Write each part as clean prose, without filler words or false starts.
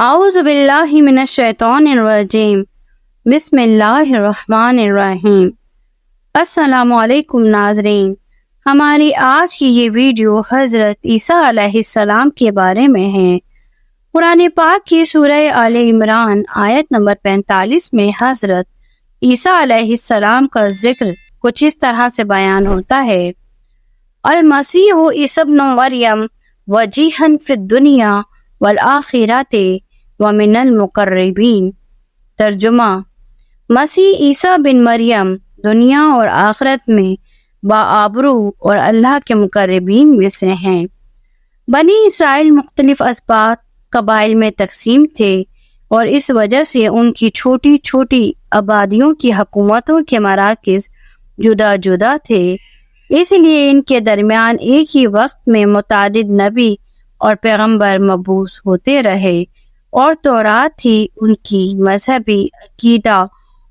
اعوذ باللہ من الشیطان الرجیم بسم اللہ الرحمن الرحیم۔ السلام علیکم ناظرین، ہماری آج کی یہ ویڈیو حضرت عیسیٰ علیہ السلام کے بارے میں ہے۔ قرآن پاک کی سورہ آل عمران آیت نمبر 45 میں حضرت عیسیٰ علیہ السلام کا ذکر کچھ اس طرح سے بیان ہوتا ہے: المسیح عیسی ابن مریم وجیہا فی الدنیا والآخرۃ ومن المقربین۔ ترجمہ: مسیح عیسیٰ بن مریم دنیا اور آخرت میں باآبرو اور اللہ کے مقربین میں سے ہیں۔ بنی اسرائیل مختلف اسباط قبائل میں تقسیم تھے اور اس وجہ سے ان کی چھوٹی چھوٹی آبادیوں کی حکومتوں کے مراکز جدا جدا تھے، اس لیے ان کے درمیان ایک ہی وقت میں متعدد نبی اور پیغمبر مبعوث ہوتے رہے، اور تورات ہی ان کی مذہبی عقیدہ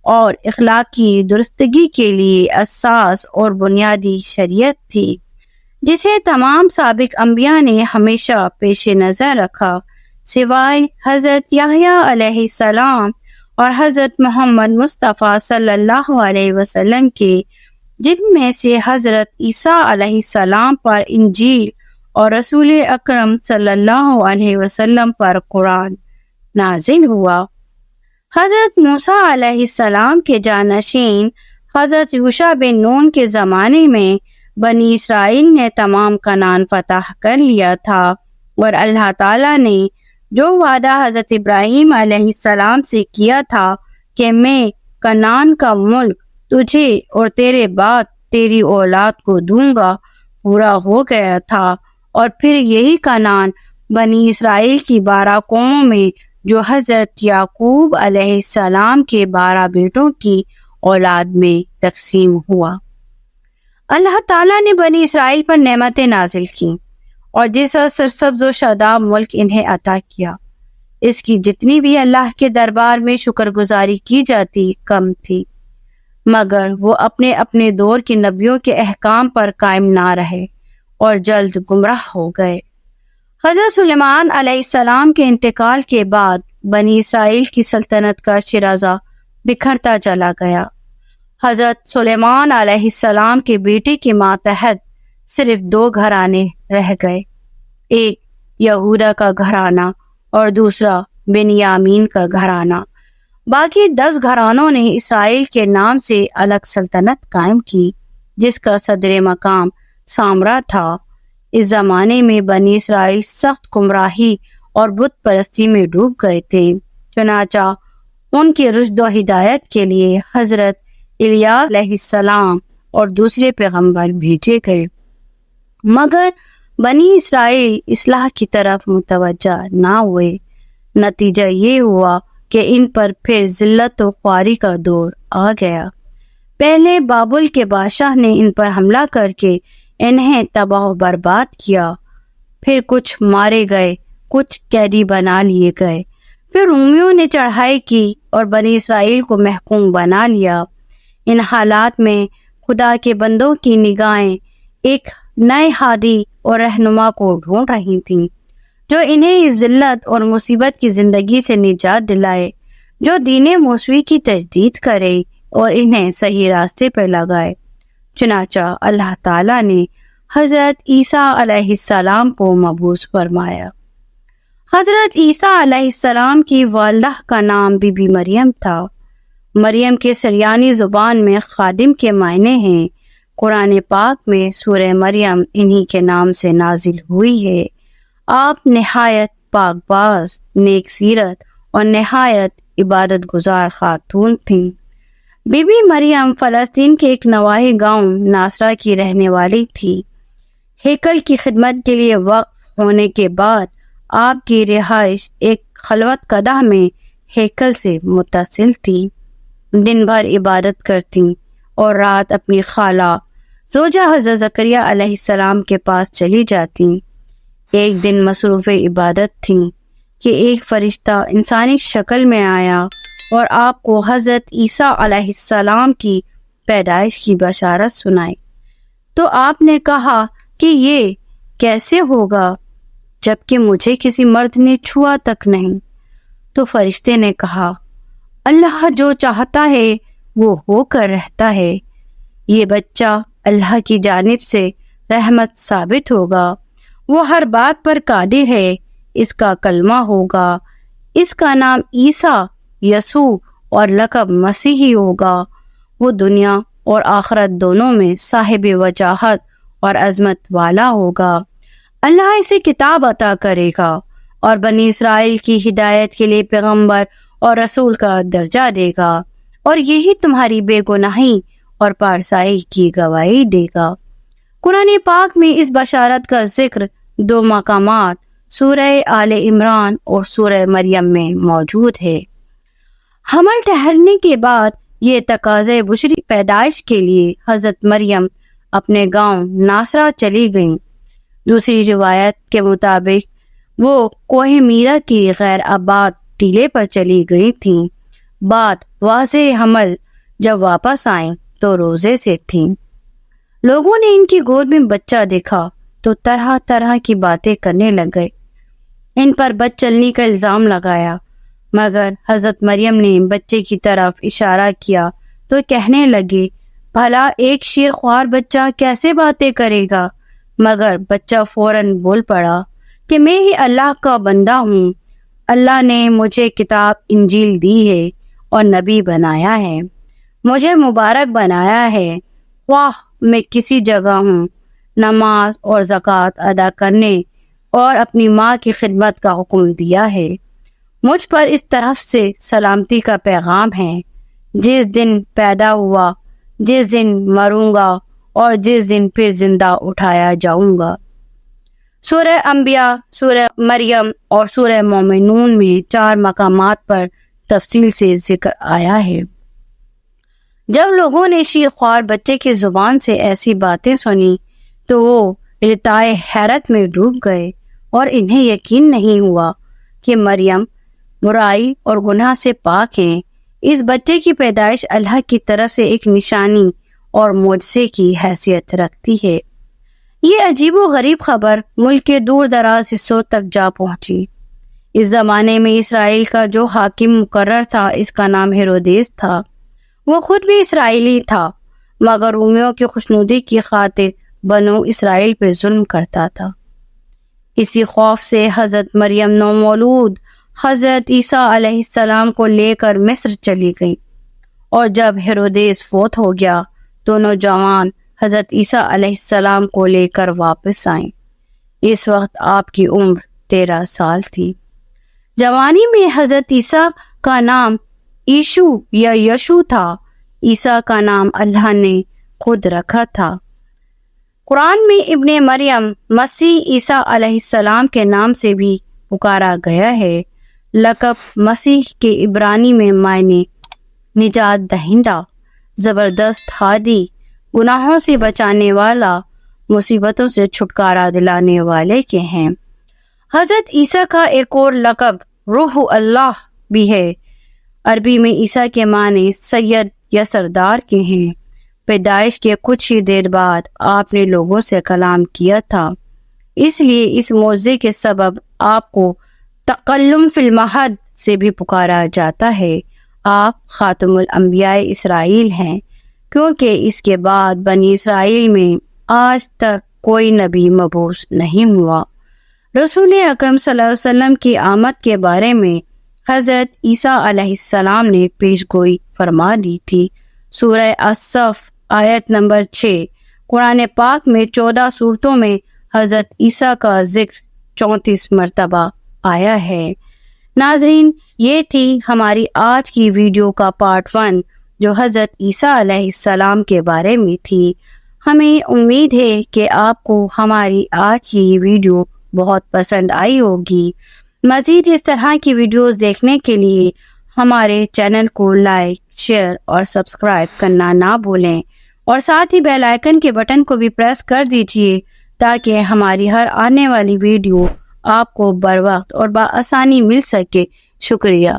اور اخلاقی درستگی کے لیے اساس اور بنیادی شریعت تھی، جسے تمام سابق انبیاء نے ہمیشہ پیش نظر رکھا، سوائے حضرت یحییٰ علیہ السلام اور حضرت محمد مصطفیٰ صلی اللہ علیہ وسلم کے، جن میں سے حضرت عیسیٰ علیہ السلام پر انجیل اور رسول اکرم صلی اللہ علیہ وسلم پر قرآن نازل ہوا۔ حضرت موسیٰ علیہ السلام کے جانشین حضرت یوشع بن نون کے زمانے میں بنی اسرائیل نے تمام کنعان فتح کر لیا تھا، اور اللہ تعالیٰ نے جو وعدہ حضرت ابراہیم علیہ السلام سے کیا تھا کہ میں کنعان کا ملک تجھے اور تیرے بعد تیری اولاد کو دوں گا، پورا ہو گیا تھا، اور پھر یہی کنعان بنی اسرائیل کی 12 قوموں میں، جو حضرت یعقوب علیہ السلام کے 12 بیٹوں کی اولاد میں تقسیم ہوا۔ اللہ تعالیٰ نے بنی اسرائیل پر نعمتیں نازل کیں اور جیسا سرسبز و شاداب ملک انہیں عطا کیا، اس کی جتنی بھی اللہ کے دربار میں شکر گزاری کی جاتی کم تھی، مگر وہ اپنے اپنے دور کے نبیوں کے احکام پر قائم نہ رہے اور جلد گمراہ ہو گئے۔ حضرت سلیمان علیہ السلام کے انتقال کے بعد بنی اسرائیل کی سلطنت کا شیرازہ بکھرتا چلا گیا۔ حضرت سلیمان علیہ السلام کے بیٹے کے ماتحت صرف 2 گھرانے رہ گئے، ایک یہودا کا گھرانہ اور دوسرا بنیامین کا گھرانہ۔ باقی 10 گھرانوں نے اسرائیل کے نام سے الگ سلطنت قائم کی، جس کا صدر مقام سامرا تھا۔ اس زمانے میں بنی اسرائیل سخت گمراہی اور بت پرستی میں ڈوب گئے تھے، چنانچہ ان کی رشد و ہدایت کے لیے حضرت الیاس علیہ السلام اور دوسرے پیغمبر بھیجے گئے، مگر بنی اسرائیل اصلاح کی طرف متوجہ نہ ہوئے۔ نتیجہ یہ ہوا کہ ان پر پھر ذلت و خواری کا دور آ گیا۔ پہلے بابل کے بادشاہ نے ان پر حملہ کر کے انہیں تباہ و برباد کیا، پھر کچھ مارے گئے، کچھ قیدی بنا لیے گئے، پھر رومیوں نے چڑھائی کی اور بنی اسرائیل کو محکوم بنا لیا۔ ان حالات میں خدا کے بندوں کی نگاہیں ایک نئے ہادی اور رہنما کو ڈھونڈ رہی تھیں، جو انہیں اس ذلت اور مصیبت کی زندگی سے نجات دلائے، جو دین موسوی کی تجدید کرے اور انہیں صحیح راستے پر لگائے۔ چنانچہ اللہ تعالیٰ نے حضرت عیسیٰ علیہ السلام کو مبعوث فرمایا۔ حضرت عیسیٰ علیہ السلام کی والدہ کا نام بی بی مریم تھا۔ مریم کے سریانی زبان میں خادم کے معنی ہیں۔ قرآن پاک میں سورہ مریم انہی کے نام سے نازل ہوئی ہے۔ آپ نہایت پاک باز، نیک سیرت اور نہایت عبادت گزار خاتون تھیں۔ بی بی مریم فلسطین کے ایک نواحی گاؤں ناصرہ کی رہنے والی تھی۔ ہیکل کی خدمت کے لیے وقف ہونے کے بعد آپ کی رہائش ایک خلوت قدح میں ہیکل سے متصل تھی۔ دن بھر عبادت کرتی اور رات اپنی خالہ زوجہ حضرت زکریا علیہ السلام کے پاس چلی جاتی۔ ایک دن مصروف عبادت تھیں کہ ایک فرشتہ انسانی شکل میں آیا اور آپ کو حضرت عیسیٰ علیہ السلام کی پیدائش کی بشارت سنائی، تو آپ نے کہا کہ یہ کیسے ہوگا جبکہ مجھے کسی مرد نے چھوا تک نہیں؟ تو فرشتے نے کہا اللہ جو چاہتا ہے وہ ہو کر رہتا ہے، یہ بچہ اللہ کی جانب سے رحمت ثابت ہوگا، وہ ہر بات پر قادر ہے، اس کا کلمہ ہوگا، اس کا نام عیسیٰ یسوع اور لقب مسیحی ہوگا، وہ دنیا اور آخرت دونوں میں صاحب وجاہت اور عظمت والا ہوگا، اللہ اسے کتاب عطا کرے گا اور بنی اسرائیل کی ہدایت کے لیے پیغمبر اور رسول کا درجہ دے گا، اور یہی تمہاری بے گناہی اور پارسائی کی گواہی دے گا۔ قرآن پاک میں اس بشارت کا ذکر 2 مقامات سورہ آل عمران اور سورہ مریم میں موجود ہے۔ حمل ٹھہرنے کے بعد یہ تقاضۂ بشری پیدائش کے لیے حضرت مریم اپنے گاؤں ناصرہ چلی گئیں۔ دوسری روایت کے مطابق وہ کوہ میرا کی غیر آباد ٹیلے پر چلی گئی تھیں۔ بات واضح حمل جب واپس آئیں تو روزے سے تھیں۔ لوگوں نے ان کی گود میں بچہ دیکھا تو طرح طرح کی باتیں کرنے لگے، ان پر بد چلنی کا الزام لگایا، مگر حضرت مریم نے بچے کی طرف اشارہ کیا تو کہنے لگے بھلا ایک شیر خوار بچہ کیسے باتیں کرے گا؟ مگر بچہ فوراً بول پڑا کہ میں ہی اللہ کا بندہ ہوں، اللہ نے مجھے کتاب انجیل دی ہے اور نبی بنایا ہے، مجھے مبارک بنایا ہے، خواہ میں کسی جگہ ہوں، نماز اور زکوٰۃ ادا کرنے اور اپنی ماں کی خدمت کا حکم دیا ہے، مجھ پر اس طرف سے سلامتی کا پیغام ہے، جس دن پیدا ہوا، جس دن مروں گا اور جس دن پھر زندہ اٹھایا جاؤں گا۔ سورہ انبیاء، سورہ مریم اور سورہ مومنون میں 4 مقامات پر تفصیل سے ذکر آیا ہے۔ جب لوگوں نے شیر خوار بچے کی زبان سے ایسی باتیں سنی تو وہ التائے حیرت میں ڈوب گئے اور انہیں یقین نہیں ہوا کہ مریم برائی اور گناہ سے پاک ہیں۔ اس بچے کی پیدائش اللہ کی طرف سے ایک نشانی اور معجزے کی حیثیت رکھتی ہے۔ یہ عجیب و غریب خبر ملک کے دور دراز حصوں تک جا پہنچی۔ اس زمانے میں اسرائیل کا جو حاکم مقرر تھا، اس کا نام ہیرودیس تھا۔ وہ خود بھی اسرائیلی تھا، مگر رومیوں کی خوشنودی کی خاطر بنو اسرائیل پہ ظلم کرتا تھا۔ اسی خوف سے حضرت مریم نومولود حضرت عیسیٰ علیہ السلام کو لے کر مصر چلی گئیں، اور جب ہیرودیس فوت ہو گیا تو نوجوان حضرت عیسیٰ علیہ السلام کو لے کر واپس آئیں۔ اس وقت آپ کی عمر 13 سال تھی۔ جوانی میں حضرت عیسیٰ کا نام یشو یا یشو تھا۔ عیسیٰ کا نام اللہ نے خود رکھا تھا۔ قرآن میں ابن مریم مسیح عیسیٰ علیہ السلام کے نام سے بھی پکارا گیا ہے۔ لقب مسیح کے عبرانی میں معنی نجات دہندہ، زبردست ہادی، گناہوں سے بچانے والا، مصیبتوں سے چھٹکارا دلانے والے کے ہیں۔ حضرت عیسیٰ کا ایک اور لقب روح اللہ بھی ہے۔ عربی میں عیسیٰ کے معنی سید یا سردار کے ہیں۔ پیدائش کے کچھ ہی دیر بعد آپ نے لوگوں سے کلام کیا تھا، اس لیے اس معجزے کے سبب آپ کو تکلم فی المہد سے بھی پکارا جاتا ہے۔ آپ خاتم الانبیاء اسرائیل ہیں، کیونکہ اس کے بعد بنی اسرائیل میں آج تک کوئی نبی مبعوث نہیں ہوا۔ رسول اکرم صلی اللہ علیہ وسلم کی آمد کے بارے میں حضرت عیسیٰ علیہ السلام نے پیش گوئی فرما دی تھی۔ سورہ الصف آیت نمبر 6۔ قرآن پاک میں 14 سورتوں میں حضرت عیسیٰ کا ذکر 34 مرتبہ آیا ہے۔ ناظرین، یہ تھی ہماری آج کی ویڈیو کا پارٹ 1 جو حضرت عیسیٰ علیہ السلام کے بارے میں تھی۔ ہمیں امید ہے کہ آپ کو ہماری آج کی یہ ویڈیو بہت پسند آئی ہوگی۔ مزید اس طرح کی ویڈیوز دیکھنے کے لیے ہمارے چینل کو لائک، شیئر اور سبسکرائب کرنا نہ بھولیں، اور ساتھ ہی بیل آئیکن کے بٹن کو بھی پریس کر دیجیے تاکہ ہماری ہر آنے والی ویڈیو آپ کو بر وقت اور بآسانی مل سکے۔ شکریہ۔